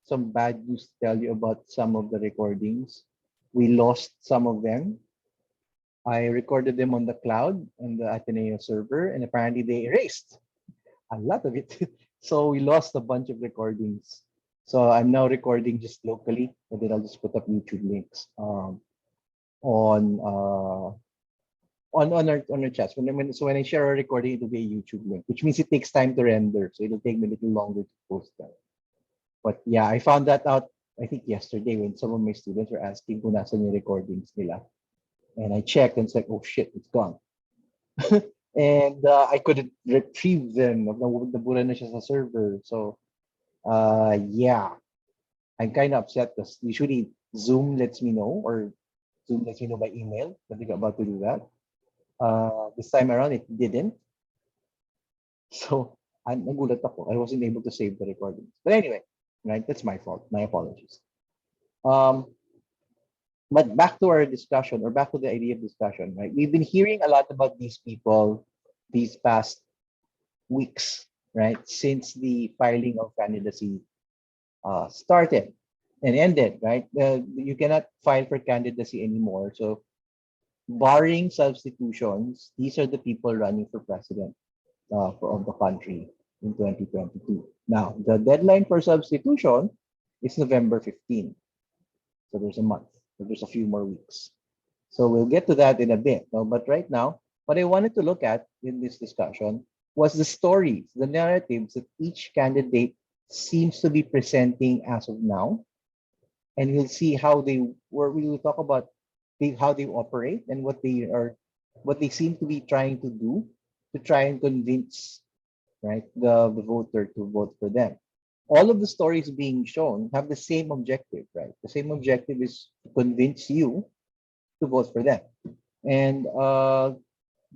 some bad news to tell you about some of the recordings. We lost some of them. I recorded them on the cloud on the Ateneo server, and apparently they erased a lot of it. So we lost a bunch of recordings. So I'm now recording just locally, and then I'll just put up YouTube links on on our chats. When I share a recording, it will be a YouTube link, which means it takes time to render. So it'll take me a little longer to post that. But yeah, I found that out I think yesterday when some of my students were asking kung nasan yung recordings nila. And I checked and it's like, oh shit, it's gone. And I couldn't retrieve them. Nabura na siya sa server. So yeah, I'm kind of upset because usually Zoom lets me know, or Zoom lets me know by email that they're about to do that. This time around, it didn't. So nagulat ako. I wasn't able to save the recordings. But anyway, right, that's my fault. My apologies. But back to our discussion, or back to the idea of discussion, right? We've been hearing a lot about these people these past weeks, right? Since the filing of candidacy started and ended, right? You cannot file for candidacy anymore. So barring substitutions, these are the people running for president of the country in 2022. Now, the deadline for substitution is November 15. So there's a month. So there's a few more weeks. So we'll get to that in a bit. No? But right now, what I wanted to look at in this discussion was the stories, the narratives that each candidate seems to be presenting as of now. And we'll see how we will talk about how they operate and what they seem to be trying to do to try and convince, right, the voter to vote for them. All of the stories being shown have the same objective, right? The same objective is to convince you to vote for them. And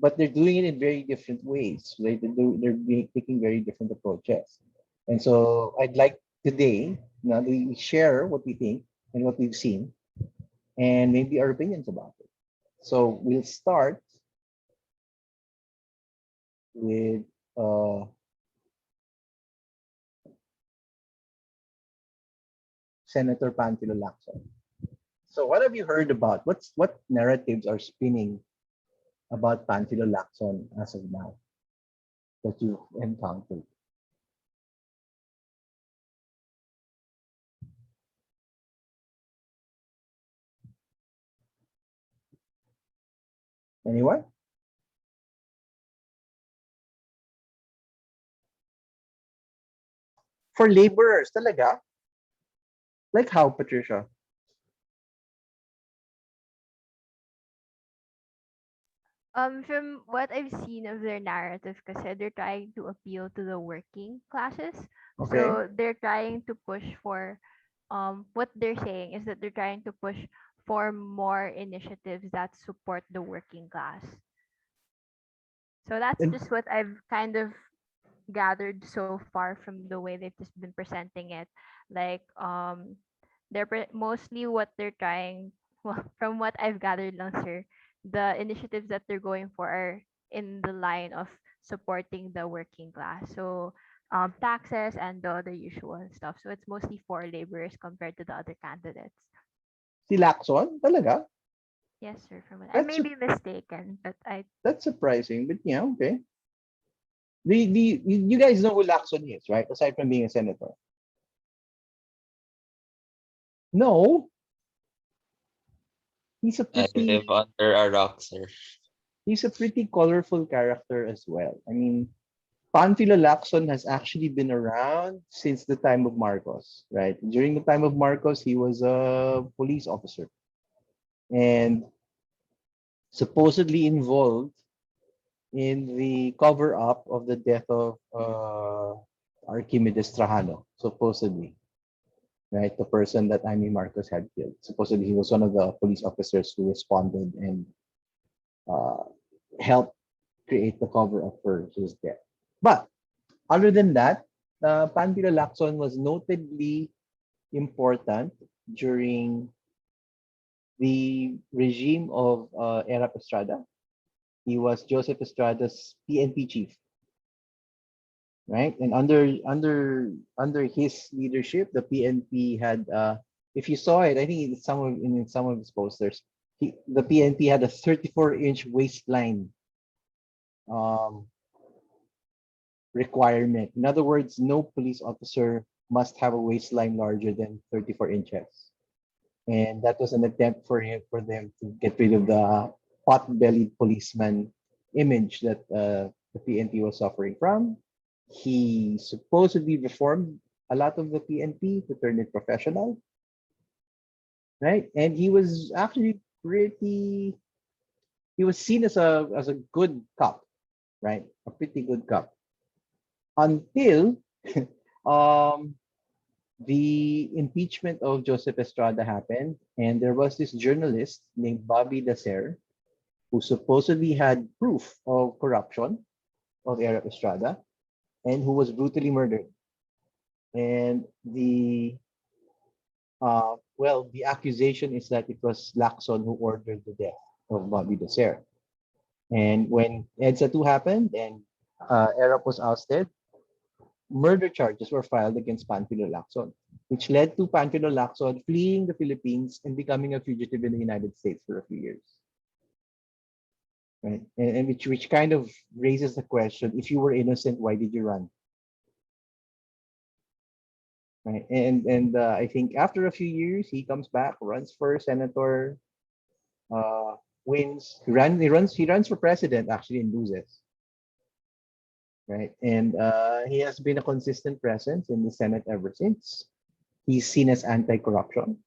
but they're doing it in very different ways. They're taking very different approaches. And so I'd like today, we share what we think and what we've seen, and maybe our opinions about it. So we'll start with Senator Panfilo Lacson. So what have you heard about? What narratives are spinning about Panfilo Lacson as of now that you've encountered? Anyone? For laborers, talaga? Like how, Patricia? From what I've seen of their narrative, kasi they're trying to appeal to the working classes. Okay. So they're trying to push for, what they're saying is that they're trying to push for more initiatives that support the working class. So that's And just what I've kind of gathered so far from the way they've just been presenting it. Like, mostly what they're trying, well, from what I've gathered lang, sir, the initiatives that they're going for are in the line of supporting the working class. So taxes and the other usual stuff. So it's mostly for laborers compared to the other candidates. si Lacson, talaga? Yes, sir. From what I That's may be mistaken, but I that's surprising, but yeah, okay. You guys know who Lacson is, right? Aside from being a senator. No, he's a I live pretty under a rock, sir. he's a pretty colorful character as well. I mean, Panfilo Lacson has actually been around since the time of Marcos, right? During the time of Marcos, he was a police officer and supposedly involved in the cover up of the death of Archimedes Trajano, supposedly, right? The person that Amy Marcos had killed. Supposedly, he was one of the police officers who responded and uh, helped create the cover up for his death. But other than that, Panfilo Lacson was notably important during the regime of Erap Estrada. He was Joseph Estrada's PNP chief. right? And under his leadership, the PNP had if you saw it, I think in some of his posters, the PNP had a 34-inch waistline um, requirement. In other words, no police officer must have a waistline larger than 34 inches. And that was an attempt for them to get rid of the pot-bellied policeman image that the PNP was suffering from. He supposedly reformed a lot of the PNP to turn it professional, right? And he was actually pretty. He was seen as a good cop, right? A pretty good cop until um, the impeachment of Joseph Estrada happened, and there was this journalist named Bobby Dacer who supposedly had proof of corruption of Eric Estrada and who was brutally murdered. And the accusation is that it was Lacson who ordered the death of Bobby Dacer. And when EDSA 2 happened and Erap was ousted, murder charges were filed against Panfilo Lacson, which led to Panfilo Lacson fleeing the Philippines and becoming a fugitive in the United States for a few years. Right? And which kind of raises the question, if you were innocent, why did you run? Right? And I think after a few years, he comes back, runs for senator, wins. He runs for president actually and loses. Right? And he has been a consistent presence in the Senate ever since. He's seen as anti-corruption,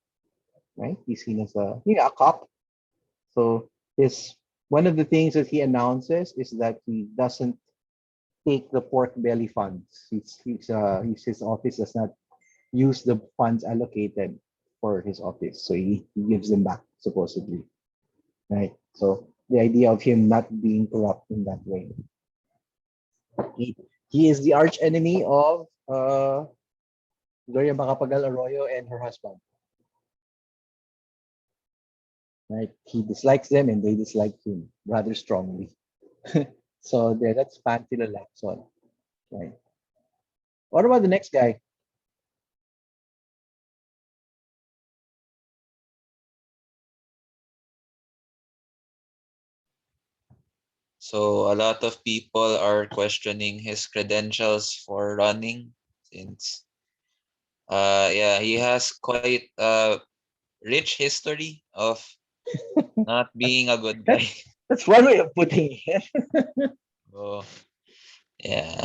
right? He's seen as a cop. So his one of the things that he announces is that he doesn't take the pork belly funds. His office does not use the funds allocated for his office. So he gives them back supposedly. Right. So the idea of him not being corrupt in that way. He, he is the arch enemy of Gloria Macapagal Arroyo and her husband. Right? He dislikes them and they dislike him rather strongly. So there, that's Pantila Lacson. Right. What about the next guy? So a lot of people are questioning his credentials for running since yeah, he has quite a rich history of not being a good guy. That's that's one way of putting it. Oh, yeah.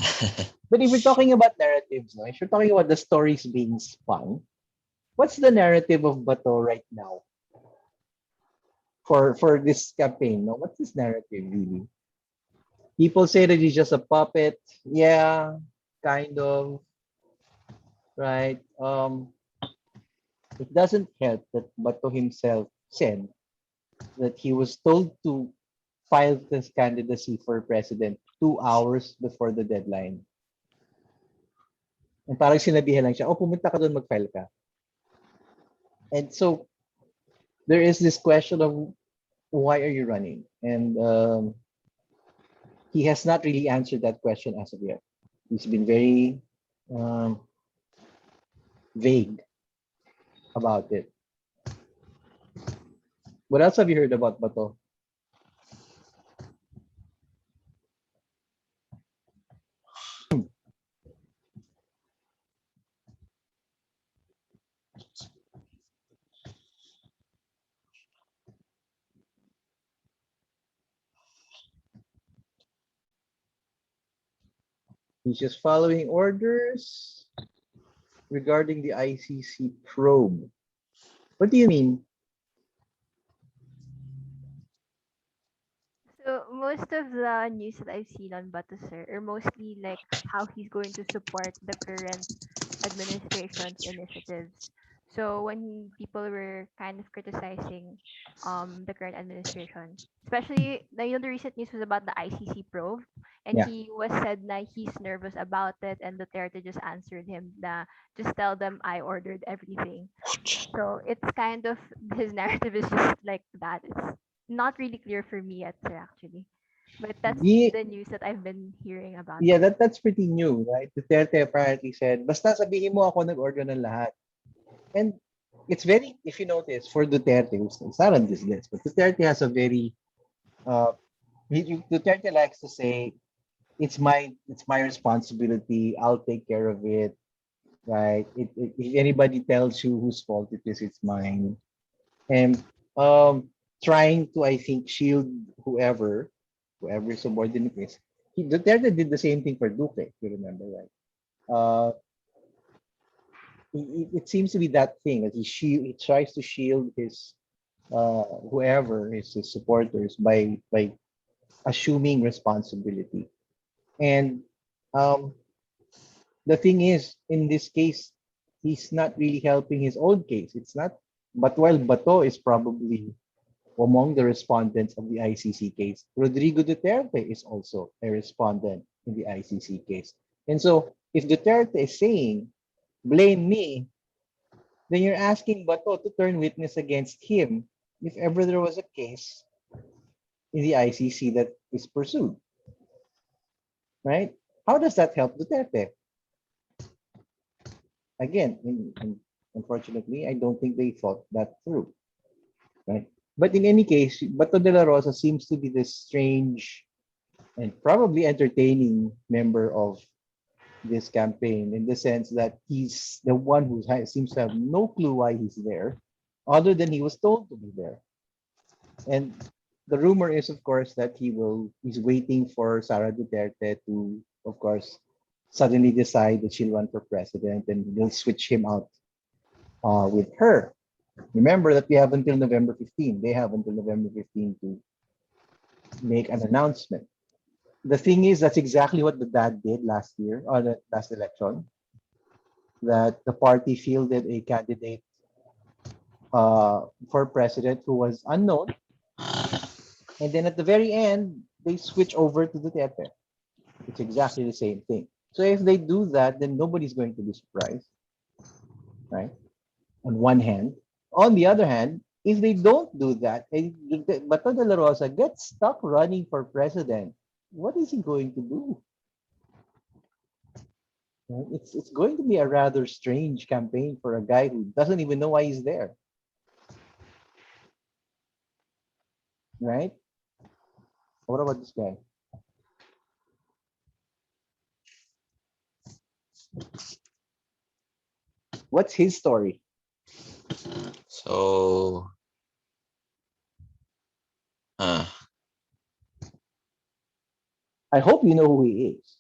But if we're talking about narratives, no, if you're talking about the stories being spun, what's the narrative of Bato right now for this campaign? No, what's this narrative really? People say that he's just a puppet. Yeah, kind of, right? It doesn't help that Bato himself said that he was told to file his candidacy for president 2 hours before the deadline. And parang sinabihan lang siya, oh, pumunta ka doon, mag-file ka. And so, there is this question of, why are you running? And he has not really answered that question as of yet. He's been very um, vague about it. What else have you heard about Bato? He's just following orders regarding the ICC probe. What do you mean? So most of the news that I've seen on Bato Sir are mostly like how he's going to support the current administration's initiatives. So when people were kind of criticizing the current administration, especially the recent news was about the ICC probe, and Yeah. he was said that he's nervous about it, and Duterte just answered him that just tell them I ordered everything. So it's kind of his narrative is just like that. It's not really clear for me yet, sir, actually. But that's The the news that I've been hearing about yeah, him. that's pretty new, right? Duterte apparently said, basta sabihin mo ako nag-order ng lahat. And it's very, if you notice, for Duterte, it's not on this list, but Duterte has a very, uh, Duterte likes to say, it's my responsibility. I'll take care of it, right? If anybody tells you whose fault it is, it's mine. And trying to, I think, shield whoever subordinate is. Duterte did the same thing for Duque, if you remember, right? Uh, it seems to be that thing that he tries to shield his whoever is his supporters by assuming responsibility. And um, the thing is, in this case, he's not really helping his own case. It's not. But while Bato is probably among the respondents of the ICC case, Rodrigo Duterte is also a respondent in the ICC case. And so, if Duterte is saying, blame me, then you're asking Bato to turn witness against him if ever there was a case in the ICC that is pursued, right? How does that help Duterte? Again, unfortunately, I don't think they thought that through, right? But in any case, Bato de la Rosa seems to be this strange and probably entertaining member of this campaign in the sense that he's the one who seems to have no clue why he's there, other than he was told to be there. And the rumor is, of course, that he's waiting for Sara Duterte to, of course, suddenly decide that she'll run for president and he'll switch him out with her. Remember that we have until November 15. They have until November 15 to make an announcement. The thing is, that's exactly what the dad did last year, or the last election, that the party fielded a candidate for president who was unknown. And then at the very end, they switch over to Duterte. It's exactly the same thing. So if they do that, then nobody's going to be surprised, right? On one hand. On the other hand, if they don't do that, and Bato de la Rosa gets stuck running for president, what is he going to do? Right? It's going to be a rather strange campaign for a guy who doesn't even know why he's there, right? What about this guy? What's his story? So, uh, I hope you know who he is.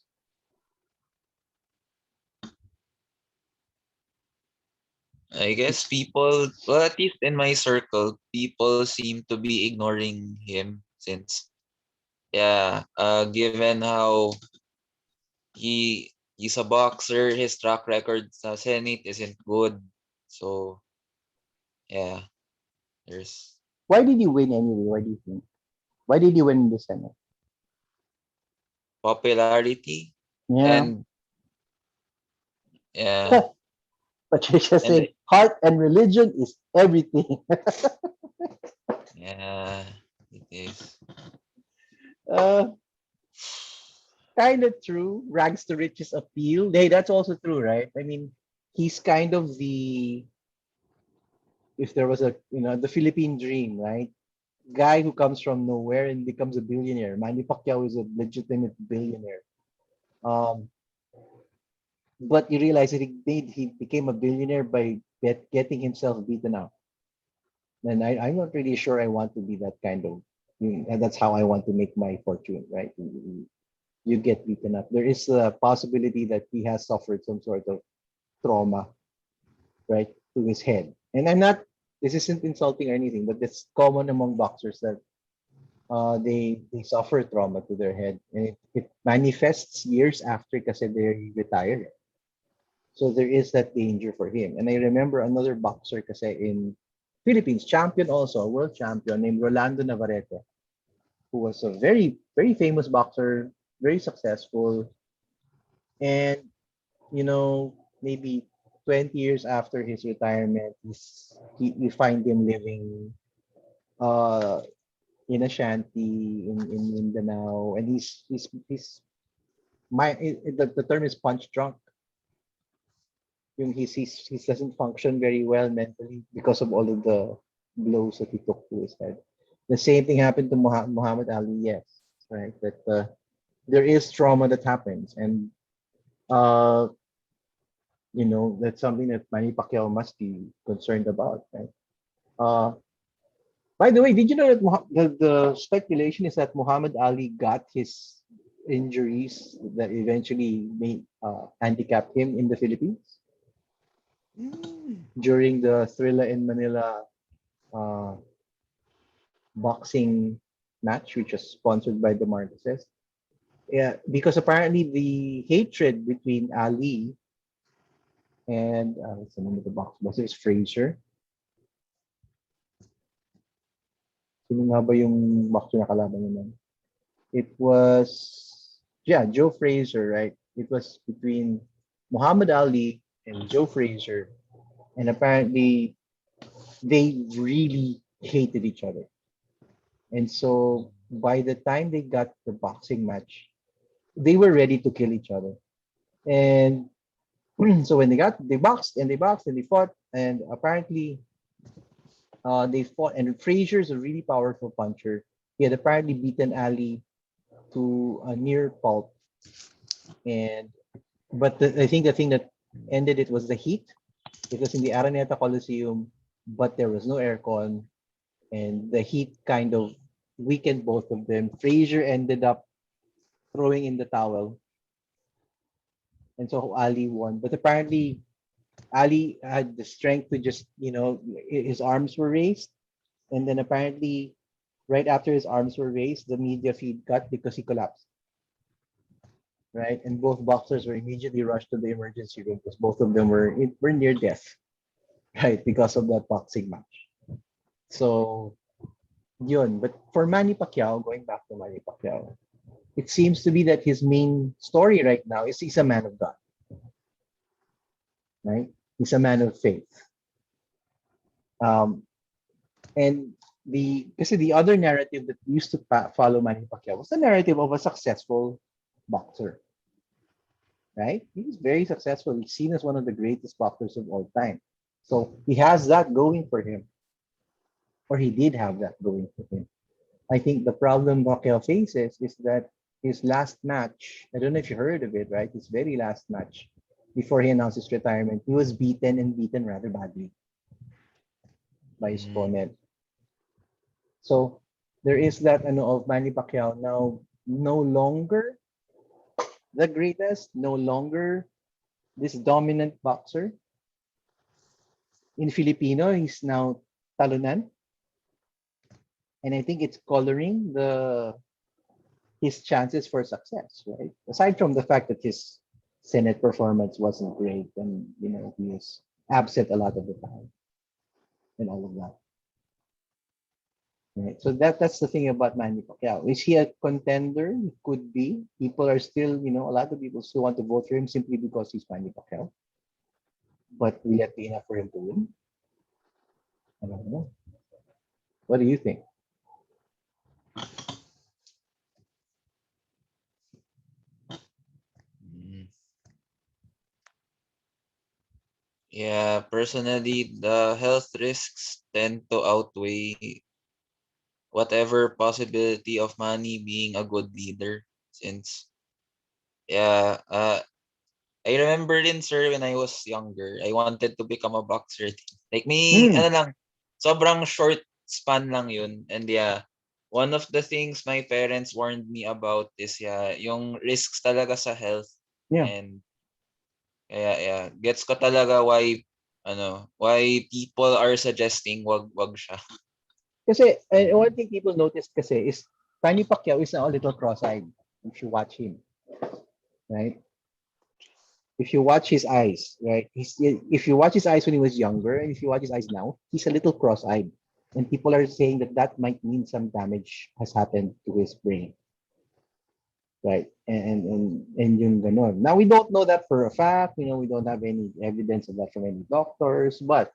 I guess people, well, at least in my circle, people seem to be ignoring him since, yeah, given how he's a boxer, his track record sa Senate isn't good. So, yeah, there's Why did he win anyway? Why do you think? Why did he win the Senate? popularity Yeah. and yeah, Patricia and said, heart and religion is everything. yeah, it is. uh, kind of true. Rags to riches appeal. Hey, that's also true, right? I mean, he's kind of the, if there was a, the Philippine dream, right? Guy who comes from nowhere and becomes a billionaire. Manny Pacquiao is a legitimate billionaire. Um, but you realize that he became a billionaire by getting himself beaten up. And I'm not really sure I want to be that kind of, and that's how I want to make my fortune, right? You get beaten up. There is a possibility that he has suffered some sort of trauma, right, to his head. And this isn't insulting or anything, but it's common among boxers that they suffer trauma to their head. And it manifests years after because they retire. So there is that danger for him. And I remember another boxer kasi in Philippines, champion also, a world champion named Rolando Navarrete, who was a very, very famous boxer, very successful. And, maybe 20 years after his retirement, we find him living uh, in a shanty in Mindanao, and he's my the term is punch drunk. Yung he doesn't function very well mentally because of all of the blows that he took to his head. The same thing happened to Muhammad Ali. Yes, right. That there is trauma that happens, and uh, that's something that Manny Pacquiao must be concerned about, right? Uh, by the way, did you know that the speculation is that Muhammad Ali got his injuries that eventually made handicapped him in the Philippines during the Thrilla in Manila uh, boxing match, which was sponsored by the Marcoses. Yeah, because apparently the hatred between Ali and what's the name of the box boss is Fraser. Sino nga ba yung boxer na kalaban niya nun? It was, yeah, Joe Fraser, right? It was between Muhammad Ali and Joe Fraser, and apparently they really hated each other. And so by the time they got the boxing match, they were ready to kill each other. And so when they boxed and they boxed and they fought, and apparently they fought. And Frazier's a really powerful puncher. He had apparently beaten Ali to a near pulp. And I think the thing that ended it was the heat. It was in the Araneta Coliseum, but there was no aircon, and the heat kind of weakened both of them. Frazier ended up throwing in the towel, and so Ali won. But apparently, Ali had the strength to just, his arms were raised, and then apparently, right after his arms were raised, the media feed cut because he collapsed. Right, and both boxers were immediately rushed to the emergency room because both of them were near death, right, because of that boxing match. So, yun. But for Manny Pacquiao, going back to Manny Pacquiao, it seems to be that his main story right now is he's a man of God, right? He's a man of faith. Um, and the other narrative that used to follow Manny Pacquiao was the narrative of a successful boxer, right? He was very successful. He's seen as one of the greatest boxers of all time. So he has that going for him, or he did have that going for him. I think the problem Pacquiao faces is that his last match, I don't know if you heard of it, right? His very last match before he announced his retirement, he was beaten and beaten rather badly by his Mm. opponent. So there is that of Manny Pacquiao now no longer the greatest, no longer this dominant boxer. In Filipino, he's now talunan. And I think it's coloring his chances for success, right? Aside from the fact that his Senate performance wasn't great, and he was absent a lot of the time and all of that. Right. So that's the thing about Manny Pacquiao. Is he a contender? He could be. People are still, a lot of people still want to vote for him simply because he's Manny Pacquiao. But will that be enough for him to win? I don't know. What do you think? Mm. Yeah, personally, the health risks tend to outweigh whatever possibility of Manny being a good leader. Since, yeah, I remember din, sir, when I was younger, I wanted to become a boxer. Like, ano Hmm. lang, sobrang short span lang yun. And yeah, one of the things my parents warned me about is, yeah, yung risks talaga sa health. Yeah. And, yeah, gets ko talaga why people are suggesting wag siya. Kasi one thing people notice kasi is Manny Pacquiao is now a little cross-eyed if you watch him, right? If you watch his eyes, right? If you watch his eyes when he was younger and if you watch his eyes now, he's a little cross-eyed. And people are saying that might mean some damage has happened to his brain, right? And yung ganon. Now we don't know that for a fact. We don't have any evidence of that from any doctors. But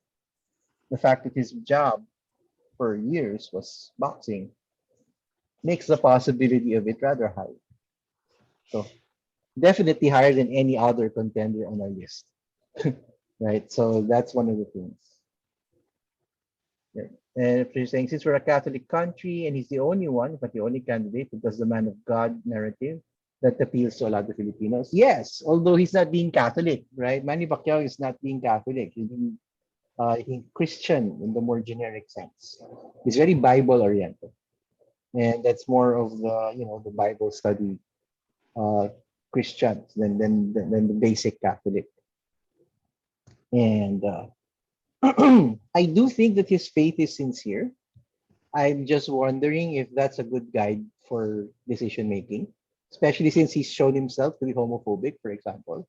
the fact that his job for years was boxing, makes the possibility of it rather high. So definitely higher than any other contender on our list, right? So that's one of the things. Yeah. And if you're saying since we're a Catholic country and he's the only one, but the only candidate who does the man of God narrative that appeals to a lot of Filipinos, yes, although he's not being Catholic, right? Manny Pacquiao is not being Catholic. He's being I think Christian in the more generic sense. He's very Bible oriented, and that's more of the the Bible study uh, Christians than the basic Catholic. And I do think that his faith is sincere. I'm just wondering if that's a good guide for decision making, especially since he's shown himself to be homophobic, for example.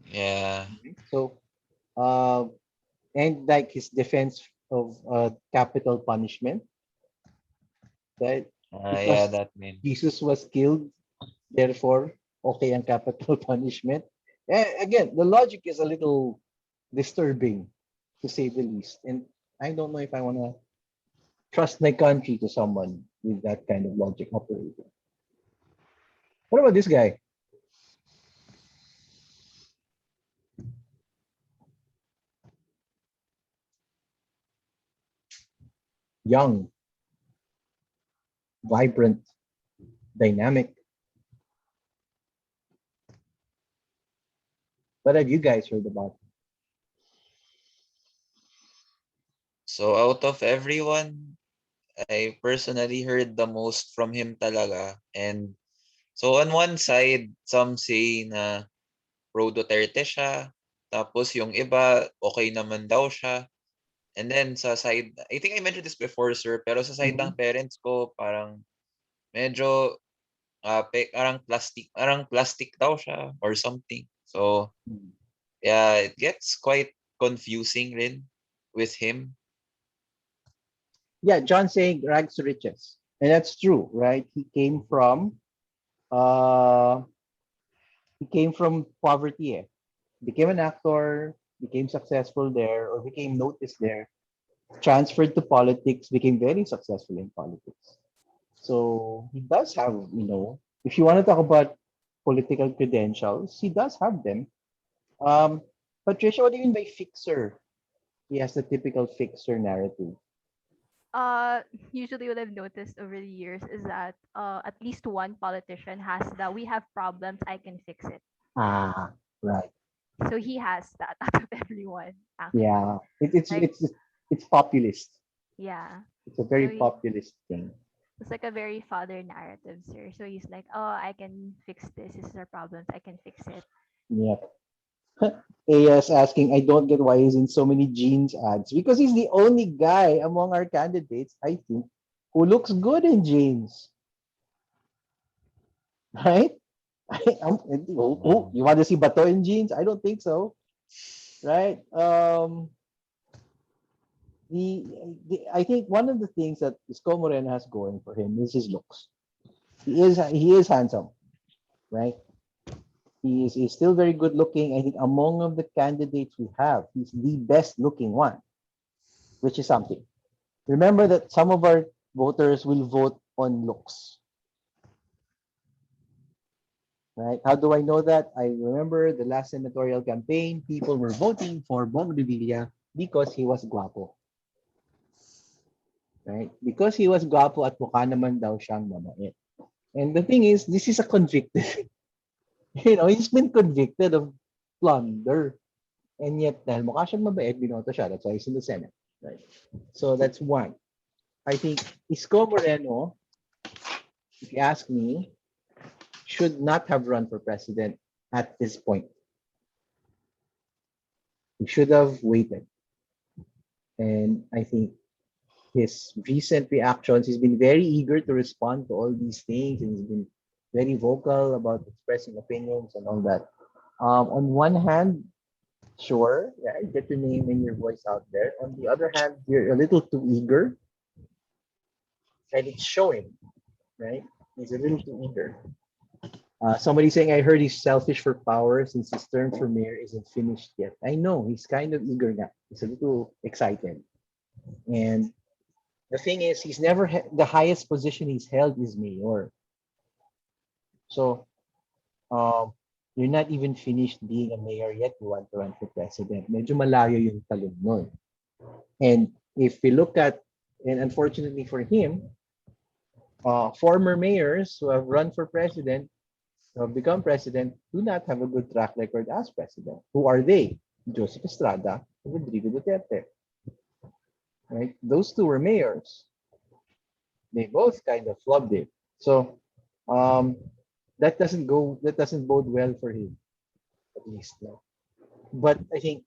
Yeah. So, uh, and like his defense of capital punishment, right? Yeah, Because that mean. Jesus was killed, therefore, okay ang capital punishment. Again, the logic is a little disturbing, to say the least. And I don't know if I want to trust my country to someone with that kind of logic operating. What about this guy? Young, vibrant, dynamic. What have you guys heard about? So out of everyone, I personally heard the most from him talaga. And so on one side, some say na pro Duterte siya. Tapos yung iba, okay naman daw siya. And then sa side, I think I mentioned this before, sir, pero sa side ng Mhm. parents ko, parang medyo parang plastic daw siya or something. So, yeah, it gets quite confusing rin with him. Yeah, John saying rags to riches. And that's true, right? Uh he came from poverty, eh. Became an actor, became successful there, or became noticed there, transferred to politics, became very successful in politics. So he does have, if you want to talk about political credentials, he does have them. Um, Patricia, what do you mean by fixer? He has the typical fixer narrative. Uh, Usually what I've noticed over the years is that at least one politician has that we have problems, I can fix it. Ah, right. So he has that out of everyone, actually. Yeah. It, it's Like, it's it's populist. yeah. It's a very So populist thing. it's like a very father narrative, sir. So he's like, oh, I can fix this. This is our problems. I can fix it. Yep. AS asking, I don't get why he's in so many jeans ads because he's the only guy among our candidates, I think, who looks good in jeans, right? You want to see Bato in jeans? I don't think so, right? I think one of the things that Isko Moreno has going for him is his looks. He is handsome, right? He's still very good looking. I think among of the candidates we have, he's the best looking one, which is something. Remember that some of our voters will vote on looks, right? How do I know that? I remember the last senatorial campaign, people were voting for Bong Revilla because he was guapo, right? Because he was guapo at mukha naman daw siyang mabait. And the thing is, this is a convicted, he's been convicted of plunder. And yet, dahil mukha siyang mabait, binoto siya. That's why he's in the Senate, right? So that's one. I think Isko Moreno, if you ask me, should not have run for president at this point. He should have waited. And I think his recent reactions, he's been very eager to respond to all these things, and he's been very vocal about expressing opinions and all that. On one hand, sure, yeah, get your name and your voice out there. On the other hand, you're a little too eager, and it's showing, right? He's a little too eager. Somebody saying, I heard he's selfish for power since his term for mayor isn't finished yet. I know, he's kind of eager now. He's a little excited. And The thing is, he's never the highest position he's held is mayor. So um, you're not even finished being a mayor yet. You want to run for president. Medyo malayo yung talon nun. And if we look at, and unfortunately for him, former mayors who have run for president, who have become president, do not have a good track record as president. Who are they? Joseph Estrada and Rodrigo Duterte. Right? Those two were mayors. They both kind of flubbed it. So um, that doesn't bode well for him, at least. No. But I think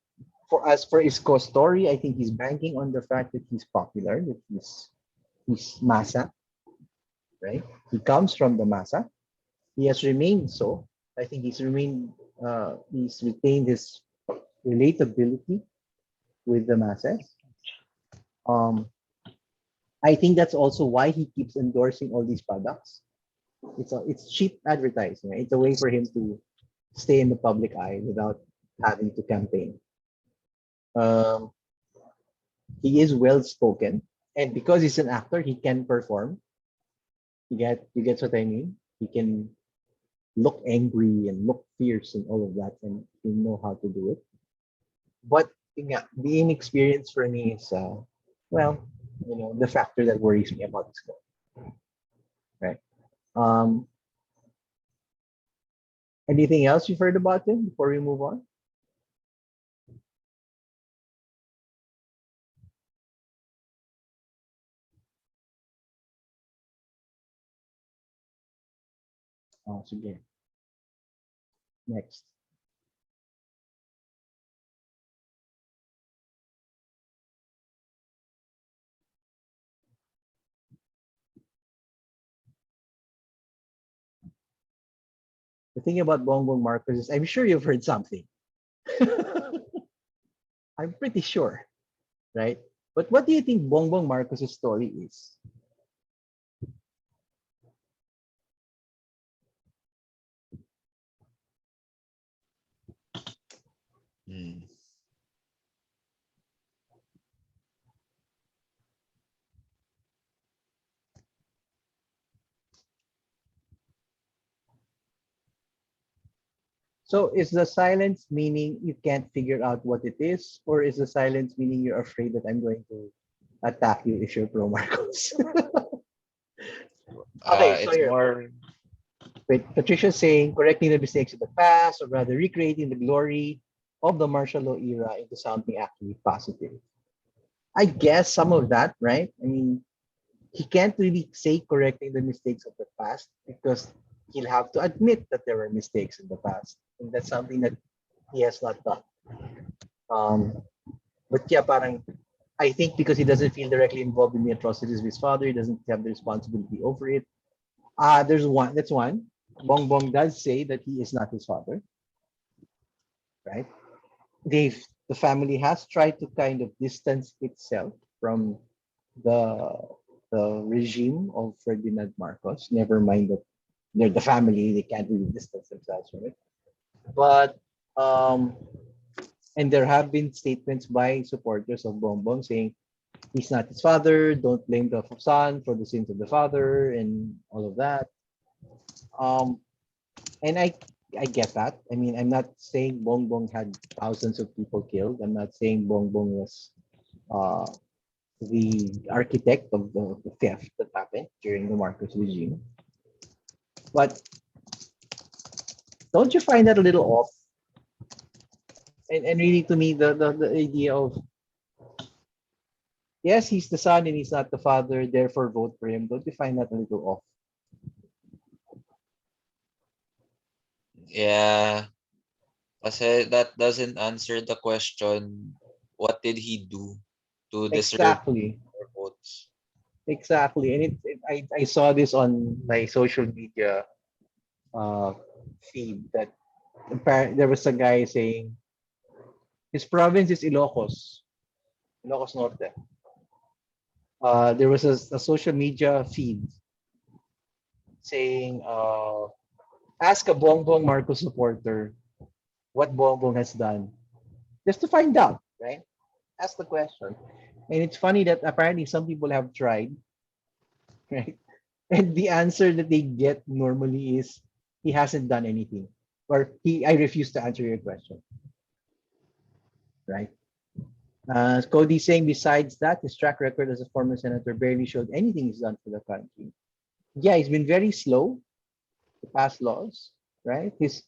for Isco's story, I think he's banking on the fact that he's popular, that he's masa, right? He comes from the masa. He has remained so. I think he's retained his relatability with the masses. Um, I think that's also why he keeps endorsing all these products. It's cheap advertising. Right? It's a way for him to stay in the public eye without having to campaign. Um, he is well spoken, and because he's an actor, he can perform. You get what I mean? He can look angry and look fierce and all of that, and he know how to do it. But yeah, the inexperience for me is well, the factor that worries me about this guy. Right. Um, Anything else you've heard about him before we move on? Oh, sige. Next. The thing about Bongbong Marcos is I'm sure you've heard something. I'm pretty sure, right? But what do you think Bongbong Marcos' story is? Hmm. So is the silence meaning you can't figure out what it is, or is the silence meaning you're afraid that I'm going to attack you if you're pro Marcos? Okay, so It's here, more. wait, Patricia's saying correcting the mistakes of the past, or rather recreating the glory of the martial law era into something actually positive. I guess some of that, right? I mean, he can't really say correcting the mistakes of the past because he'll have to admit that there were mistakes in the past. And that's something that he has not done. Um, but yeah, parang, I think because he doesn't feel directly involved in the atrocities of his father, he doesn't have the responsibility over it. That's one. Bong Bong does say that he is not his father, right? They've the family has tried to kind of distance itself from the the regime of Ferdinand Marcos. Never mind that they're the family, they can't really distance themselves from it. But um, and there have been statements by supporters of Bongbong saying he's not his father, don't blame the son for the sins of the father, and all of that. Um, and I get that. I mean, I'm not saying Bongbong had thousands of people killed. I'm not saying Bongbong was uh, the architect of the theft that happened during the Marcos regime. But don't you find that a little off? And really, to me, the idea of yes, he's the son and he's not the father, therefore vote for him. Don't you find that a little off? Yeah, kasi that doesn't answer the question, what did he do to deserve Exactly, more votes? exactly. And I saw this on my social media uh, feed that there was a guy saying his province is Ilocos, Ilocos Norte. There was a social media feed saying, ask a Bongbong Marcos supporter what Bongbong has done, just to find out, right? Ask the question. And it's funny that apparently some people have tried, right? And the answer that they get normally is he hasn't done anything. Or I refuse to answer your question, right? Cody saying besides that, his track record as a former senator barely showed anything he's done for the country. Yeah, he's been very slow to pass laws, right? His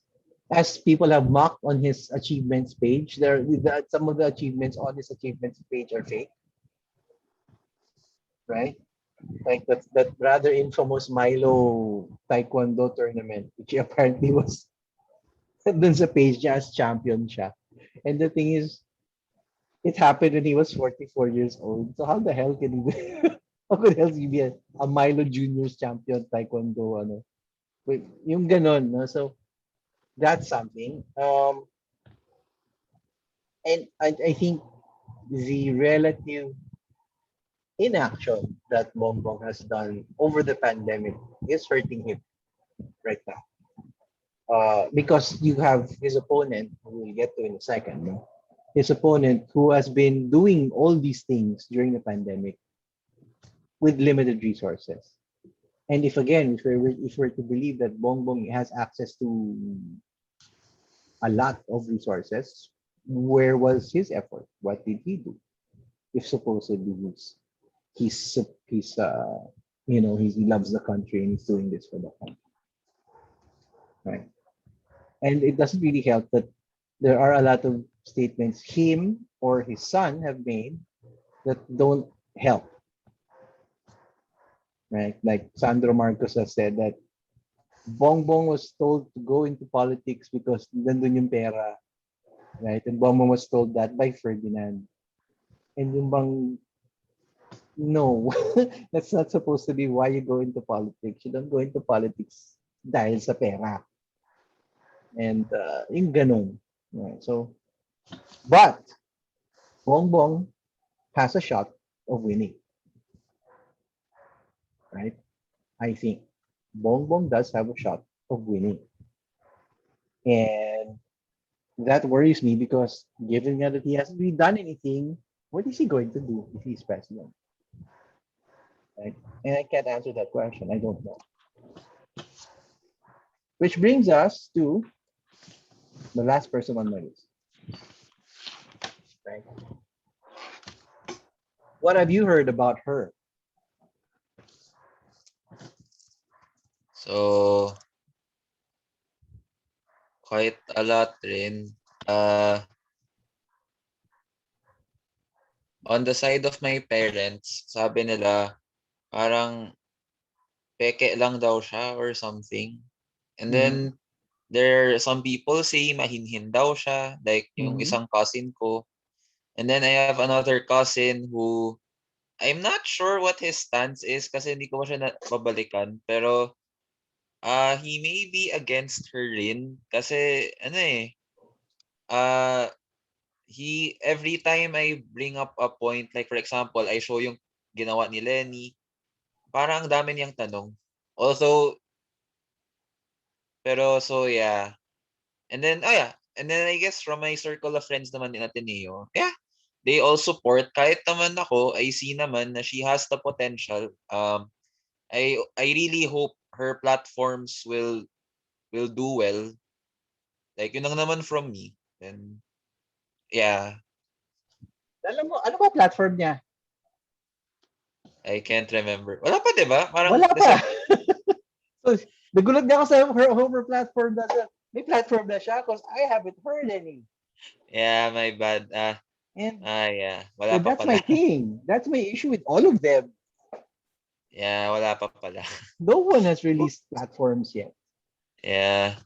as people have mocked on his achievements page, some of the achievements on his achievements page are fake, right? Like that rather infamous Milo Taekwondo tournament, which he apparently was dun sa page niya as champion siya. And the thing is, it happened when he was 44 years old. So how the hell can he how could else he be a Milo Juniors champion Taekwondo ano? Wait, yung ganon, no? So that's something. And I think the relative inaction that Bongbong has done over the pandemic is hurting him right now. Because you have his opponent, who we'll get to in a second, no? His opponent who has been doing all these things during the pandemic with limited resources. And if again, if we're to believe that Bongbong has access to a lot of resources, where was his effort? What did he do? If supposedly he's he loves the country and he's doing this for the country, right? And it doesn't really help that there are a lot of statements him or his son have made that don't help, right? Like Sandro Marcos has said that Bongbong was told to go into politics because nandun yung pera, right? And Bongbong was told that by Ferdinand. And yung bang, no, that's not supposed to be why you go into politics. You don't go into politics dahil sa pera. And yung ganun. Right? So, but Bongbong has a shot of winning, right? I think Bongbong does have a shot of winning. And that worries me because given that he hasn't really done anything, what is he going to do if he's president? Right? And I can't answer that question. I don't know. Which brings us to the last person on my list. Right? What have you heard about her? So, quite a lot rin. Uh, on the side of my parents, sabi nila, parang peke lang daw siya or something. And then, there are some people say mahinhin daw siya, like yung Mhm. isang cousin ko. And then I have another cousin who I'm not sure what his stance is kasi hindi ko pa siya babalikan. Pero he may be against her rin kasi ano eh, uh, he every time I bring up a point, like for example, I show yung ginawa ni Lenny, parang ang dami niyang tanong. Although, pero so yeah. And then, oh yeah, and then I guess from my circle of friends naman in Ateneo, yeah, they all support. Kahit naman ako, I see naman na she has the potential. I really hope her platforms will do well. Like yun lang naman from me. And yeah, Alam mo, ano ba platform niya? I can't remember. Wala pa 'di ba? Parang Wala pa. December. So, nagulat na ako sa her platform na siya. May platform na siya because I haven't heard any. Yeah, my bad. And Yeah. so Wala pa that's my pala. thing. That's my issue with all of them. Yeah, wala pa pala. No one has released platforms yet, Yeah.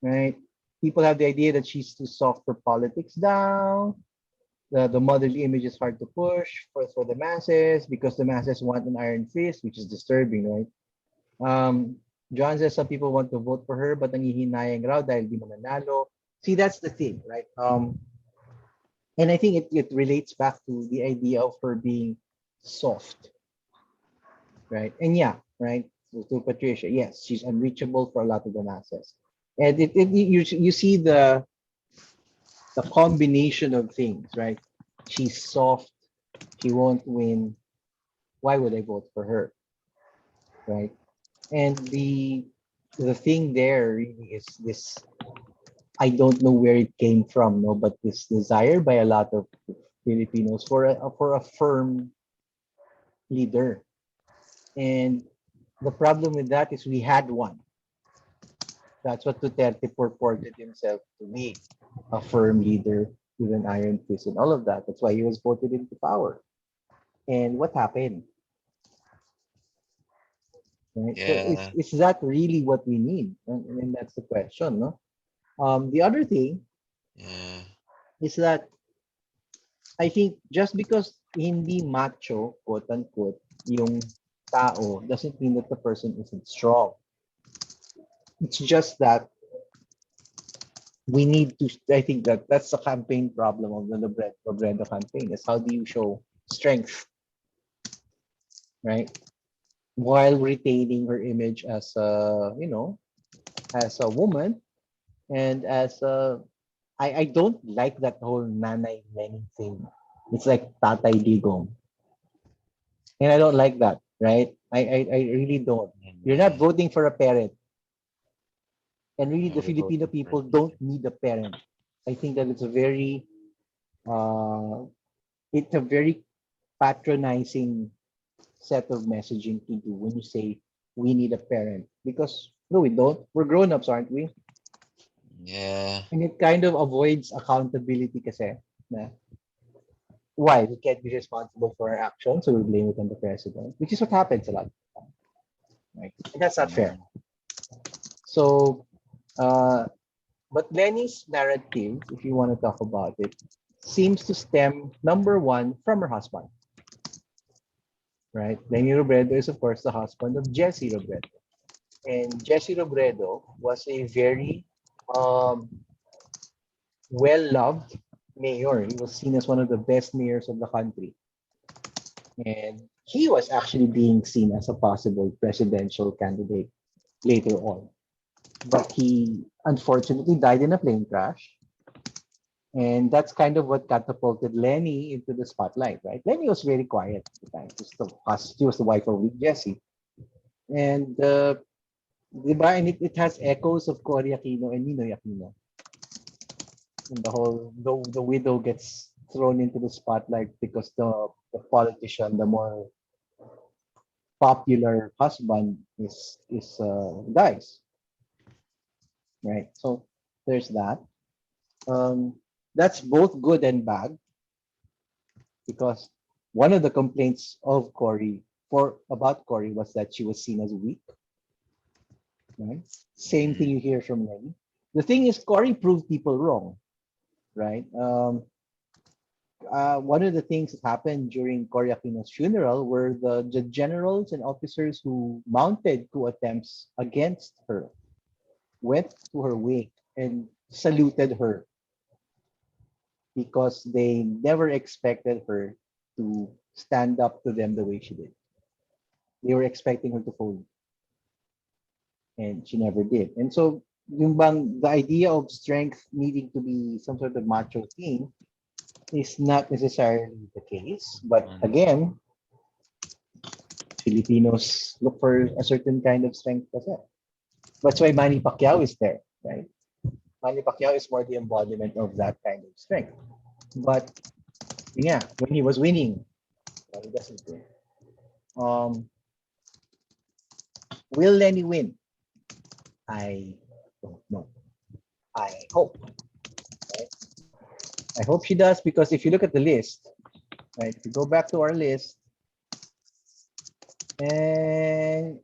right? People have the idea that she's too soft for politics now. The motherly image is hard to push for the masses because the masses want an iron fist, which is disturbing, right? John says some people want to vote for her but nangihinayang raw dahil di mananalo. See, that's the thing, right? And I think it relates back to the idea of her being soft, right? And yeah, right? To Patricia, yes, she's unreachable for a lot of the masses. And you see the combination of things, right? She's soft, She won't win. Why would I vote for her? Right? And the thing there really is this. I don't know where it came from, no, but this desire by a lot of Filipinos for a firm leader. And the problem with that is we had one. That's what Duterte purported himself to be, a firm leader with an iron fist and all of that. That's why he was voted into power. And what happened? Right? So Yeah. is that really what we need? And that's the question, no? The other thing Yeah. is that I think just because hindi macho, quote unquote, yung tao doesn't mean that the person isn't strong. It's just that we need to, I think that that's the campaign problem of the Robredo campaign is how do you show strength, right? While retaining her image as a, as a woman and as a, I don't like that whole nanay Lenny thing. It's like tatay digong. And I don't like that, right? I really don't. You're not Yeah. voting for a parent. And really the You're Filipino voting for a people don't leader. need a parent. I think that uh it's a very patronizing set of messaging to do when you say we need a parent. Because no, we don't. We're grown-ups, aren't we? Yeah. And it kind of avoids accountability kasi. Na, why? We can't be responsible for our actions, so we blame it on the president, which is what happens a lot. Right? And that's not fair. Mm. So, but Lenny's narrative, if you want to talk about it, seems to stem, number one, from her husband. Right? Lenny Robredo is, of course, the husband of Jesse Robredo. And Jesse Robredo was a very um, well loved mayor. He was seen as one of the best mayors of the country. And he was actually being seen as a possible presidential candidate later on. But he unfortunately died in a plane crash. And that's kind of what catapulted Lenny into the spotlight, right? Lenny was very quiet at the time. She was the wife of Jesse. And, diba? And it has echoes of Cory Aquino and Ninoy Aquino. And the widow gets thrown into the spotlight because the politician, the more popular husband is dies, right? So there's that. Um, that's both good and bad because one of the complaints of Cory for about Cory was that she was seen as weak, right? Same thing Mm. you hear from Lenny. The thing is, Cory proved people wrong, right? One of the things that happened during Cory Aquino's funeral were the generals and officers who mounted coup attempts against her went to her wake and saluted her because they never expected her to stand up to them the way she did. They were expecting her to fold, and she never did. And so, the idea of strength needing to be some sort of macho thing is not necessarily the case. But Mm. again, Filipinos look for a certain kind of strength kasi. That's why Manny Pacquiao is there, right? Manny Pacquiao is more the embodiment of that kind of strength. But yeah, when he was winning, well, he doesn't win. Um, will Lenny win? I don't know. I hope. Right? I hope she does because if you look at the list, right? If you go back to our list, and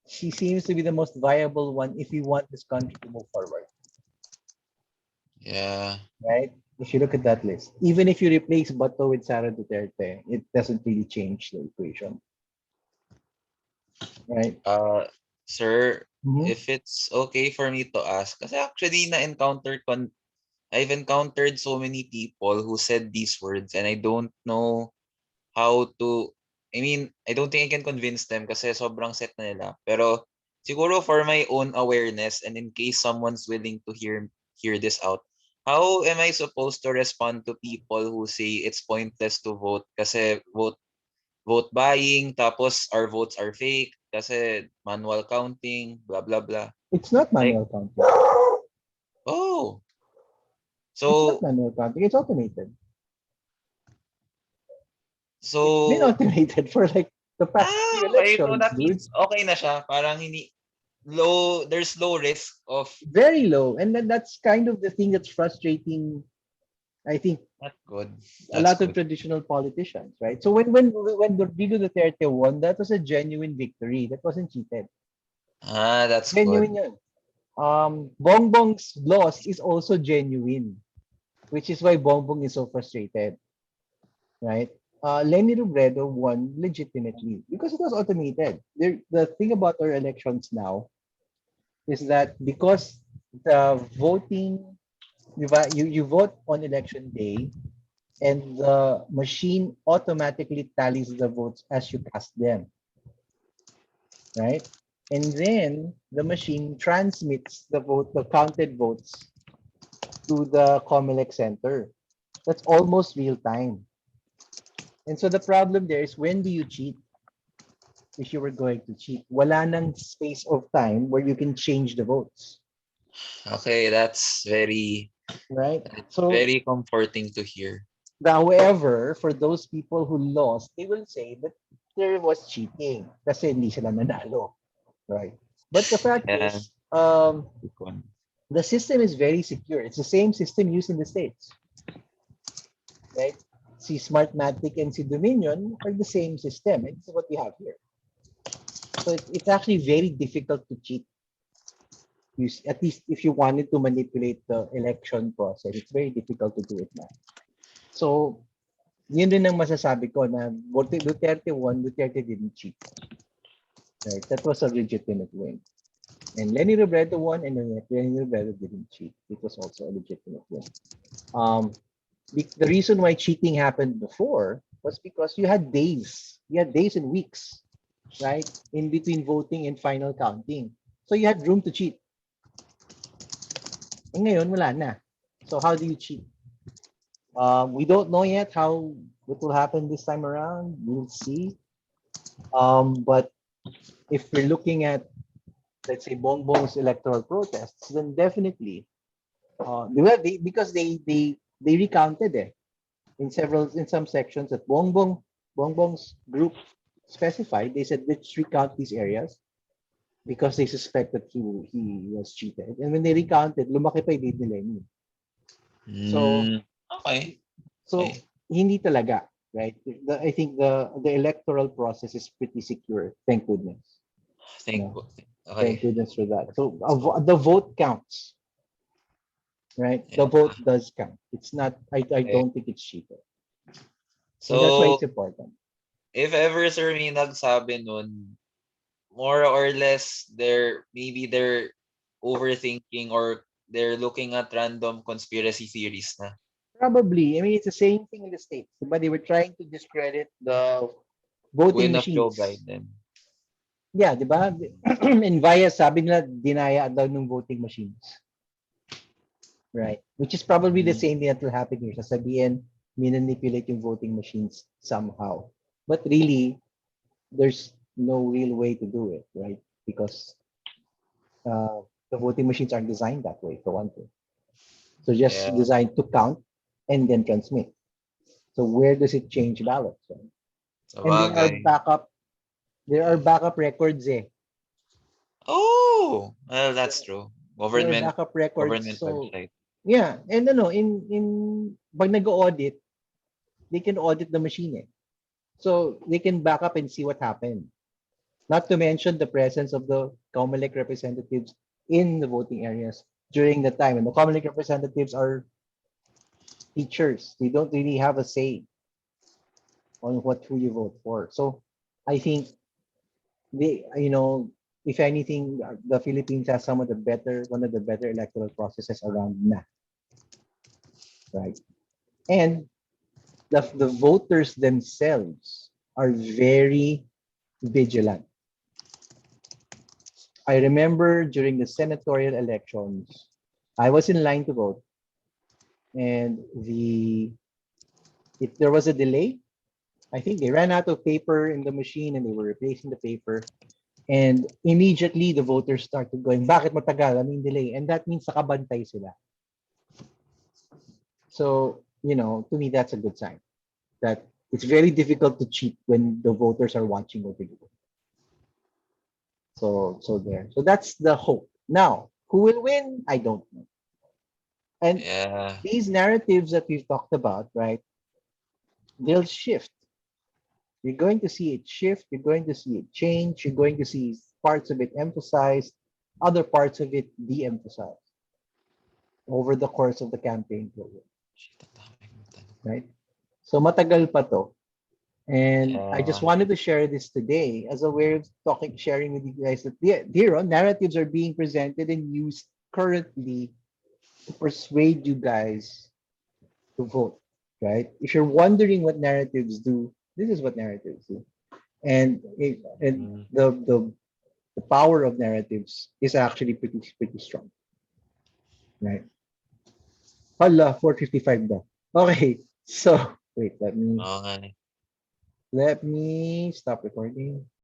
she seems to be the most viable one if we want this country to move forward, Yeah. right? If you look at that list, even if you replace Bato with Sara Duterte, it doesn't really change the equation, right? Uh, Sir, Mhm. if it's okay for me to ask, kasi actually I've encountered so many people who said these words and I don't know how to, I mean, I don't think I can convince them kasi sobrang set na nila. Pero siguro for my own awareness and in case someone's willing to hear this out, how am I supposed to respond to people who say it's pointless to vote kasi vote buying tapos our votes are fake kasi manual counting blah blah blah. It's not Like, manual counting. oh, It's not so manual counting. It's automated. It's been so automated for like the past few okay, so elections, that dude. means okay na siya. Parang hindi there's low risk of Very low. And then that's kind of the thing that's frustrating, I think, not good. a That's lot of good. traditional politicians, right? So when Rodrigo Duterte won, that was a genuine victory. That wasn't cheated. That's Genuine good. yun. Bongbong's loss is also genuine, which is why Bongbong is so frustrated, right? Lenny Robredo won legitimately because it was automated. The thing about our elections now is that because the voting, you vote on election day, and the machine automatically tallies the votes as you cast them, right? And then the machine transmits the counted votes to the Comelec Center. That's almost real time. And so the problem there is, when do you cheat? If you were going to cheat, wala nang space of time where you can change the votes, Okay, right? that's So, very comforting to hear. however, for those people who lost, they will say that there was cheating kasi hindi sila nanalo, right? But the fact Yeah, is, good one. the system is very secure. It's the same system used in the States, right? Si Smartmatic and si Dominion are the same system. It's what we have here. So it's actually very difficult to cheat. At least if you wanted to manipulate the election process, it's very difficult to do it now. So, yun din ang masasabi ko na Duterte won, Duterte didn't cheat. Right? That was a legitimate win. And Lenny Robredo won, and Lenny Robredo didn't cheat. It was also a legitimate win. The reason why cheating happened before was because you had days. You had days and weeks, right? In between voting and final counting. So you had room to cheat. And ngayon, wala na. So how do you cheat? We don't know yet how it will happen this time around. We'll see. But if we're looking at, let's say, Bongbong's electoral protests, then definitely, because they recounted it in some sections that Bongbong's group specified. They said, let's recount these areas because they suspect that he was cheated. And when they recounted, lumaki pa yung lead ni Lenny. So Mm, okay. so Okay. hindi talaga, right? I think the electoral process is pretty secure. Thank goodness. Thank No, thank okay. goodness for that. So So, the vote counts, right? The yeah. vote does count. It's not. I Okay. don't think it's cheaper, and that's why So, it's important. if ever Sir may nagsabi nun, more or less they're overthinking or they're looking at random conspiracy theories na. Probably. I mean, it's the same thing in the States. But they were trying to discredit the voting Win of Joe machines. Biden. Yeah, di ba? And via, sabi nila, dinaya daw ng voting machines. Right? Which is probably the Mm, same thing that will happen here. Sasabihin, manipulate yung voting machines somehow. But really, there's no real way to do it, right? Because the voting machines aren't designed that way, for one thing. So just yeah. designed to count and then transmit. So where does it change ballots? Right? And Sabagay. there are backup records eh. Oh, well, that's true. There are Government backup records. government So website. yeah, and in pag nag-audit, they can audit the machine eh. So they can back up and see what happened. Not to mention the presence of the COMELEC representatives in the voting areas during the time. And the COMELEC representatives are teachers. They don't really have a say on who you vote for. So I think if anything, the Philippines has one of the better electoral processes around na, right? And the voters themselves are very vigilant. I remember during the senatorial elections, I was in line to vote. and if there was a delay, I think they ran out of paper in the machine and they were replacing the paper. And immediately the voters started going, bakit matagal? Ano yung delay? And that means nakabantay sila. So, to me, that's a good sign that it's very difficult to cheat when the voters are watching what you do. So there. So that's the hope. Now, who will win? I don't know. And Yeah. these narratives that we've talked about, right? They'll shift. You're going to see it shift. You're going to see it change. You're going to see parts of it emphasized, other parts of it de-emphasized over the course of the campaign program, right? So matagal pa to. And I just Yeah. wanted to share this today as a way of sharing with you guys that here on narratives are being presented and used currently to persuade you guys to vote, right? If you're wondering what narratives do, this is what narratives do. And Mm. the power of narratives is actually pretty strong, right? Hala, 4:55 daw. Okay, so wait, let me Oo nga eh. let me stop recording.